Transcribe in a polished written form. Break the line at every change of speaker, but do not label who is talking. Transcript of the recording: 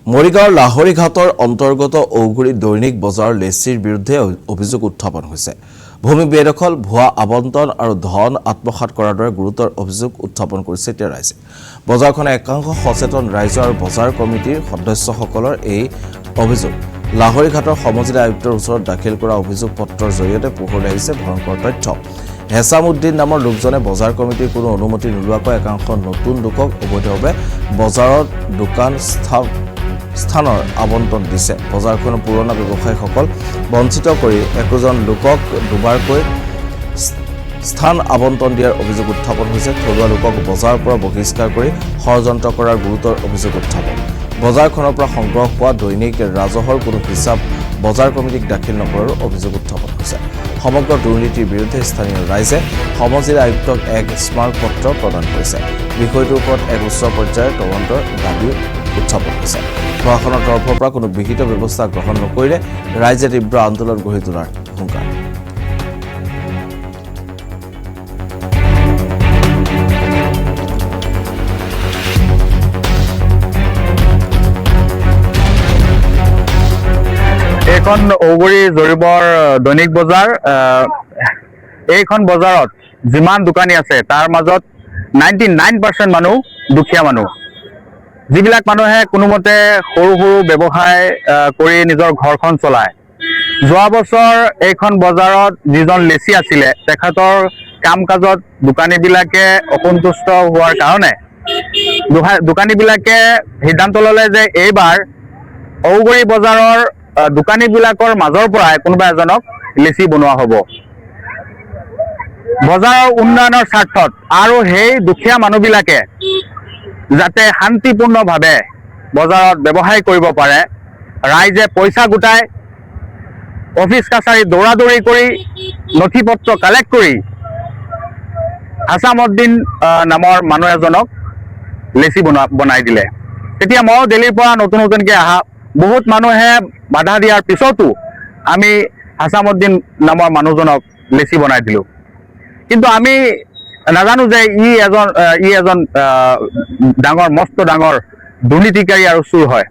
মৰিগাঁৱৰ লাহৰীঘাটৰ অন্তৰ্গত ঔগুৰি দৈনিক বজাৰ লেচিৰ বিৰুদ্ধে অভিযোগ উত্থাপন হৈছে। ভূমি বেদখল, ভুৱা আবণ্টন আৰু ধন আত্মসাৎ কৰাৰ দৰে গুৰুতৰ অভিযোগ উত্থাপন কৰিছে এতিয়া ৰাইজে। বজাৰখনে একাংশ সচেতন ৰাইজ আৰু বজাৰ কমিটিৰ সদস্যসকলৰ এই অভিযোগ লাহৰীঘাটৰ সমজিলা আয়ুক্তৰ ওচৰত দাখিল কৰা অভিযোগ পত্ৰৰ জৰিয়তে পোহৰলৈ আহিছে ভয়ংকৰ তথ্য। হেছামুদ্দিন নামৰ লোকজনে বজাৰ কমিটিৰ কোনো অনুমতি নোলোৱাকৈ একাংশ নতুন লোকক অবৈধভাৱে বজাৰত দোকান স্থানৰ আবণ্টন দিছে। বজাৰখনৰ পুৰণা ব্যৱসায়ীসকল বঞ্চিত কৰি একোজন লোকক দুবাৰকৈ স্থান আবণ্টন দিয়াৰ অভিযোগ উত্থাপন হৈছে। থলুৱা লোকক বজাৰৰ পৰা বহিষ্কাৰ কৰি ষড়যন্ত্ৰ কৰাৰ গুৰুতৰ অভিযোগ উত্থাপন। বজাৰখনৰ পৰা সংগ্ৰহ হোৱা দৈনিক ৰাজহৰ কোনো হিচাপ বজাৰ কমিটিক দাখিল নকৰাৰো অভিযোগ উত্থাপন হৈছে। সমগ্ৰ দুৰ্নীতিৰ বিৰুদ্ধে স্থানীয় ৰাইজে সমজিলা আয়ুক্তক এক স্মাৰকপত্ৰ প্ৰদান কৰিছে। বিষয়টোৰ ওপৰত এক উচ্চ পৰ্যায়ৰ তদন্তৰ দাবী উত্থাপন হৈছে। প্ৰশাসনৰ তৰফৰ পৰা কোনো বিহিত ব্যৱস্থা গ্ৰহণ নকৰিলে ৰাইজে তীব্ৰ আন্দোলন গঢ়ি তোলাৰ হুংকাৰ।
এইখন ঔগুৰি জৰিবৰ দৈনিক বজাৰ। এইখন বজাৰত যিমান দোকানী আছে তাৰ মাজত 99% মানুহ দুখীয়া মানুহ, যিবিলাক মানুহে কোনোমতে সৰু সৰু ব্যৱসায় কৰি নিজৰ ঘৰখন চলায়। যোৱা বছৰ এইখন বজাৰত যিজন লেচি আছিলে তেখেতৰ কাম কাজত দোকানীবিলাকে অসন্তুষ্ট হোৱাৰ কাৰণে দোকানীবিলাকে সিদ্ধান্ত ল'লে যে এইবাৰ ঔগুৰি বজাৰৰ দোকানীবিলাকৰ মাজৰ পৰাই কোনোবা এজনক লেচি বনোৱা হ'ব বজাৰৰ উন্নয়নৰ স্বাৰ্থত, আৰু সেই দুখীয়া মানুহবিলাকে যাতে শান্তিপূৰ্ণভাৱে বজাৰত ব্যৱসায় কৰিব পাৰে। ৰাইজে পইচা গোটাই অফিচ কাছাৰী দৌৰা-দৌৰি কৰি নথি পত্ৰ কালেক্ট কৰি হাছামুদ্দিন নামৰ মানুহ এজনক লেচি বনাই দিলে। তেতিয়া ময়ো দিল্লীৰ পৰা নতুনকৈ অহা বহুত মানুহে বাধা দিয়াৰ পিছতো আমি হাছামুদ্দিন নামৰ মানুহজনক লেচি বনাই দিলোঁ। কিন্তু আমি নাজানো যে ই এজন ডাঙৰ মস্ত ডাঙৰ দুৰ্নীতিকাৰী আৰু চোৰ হয়।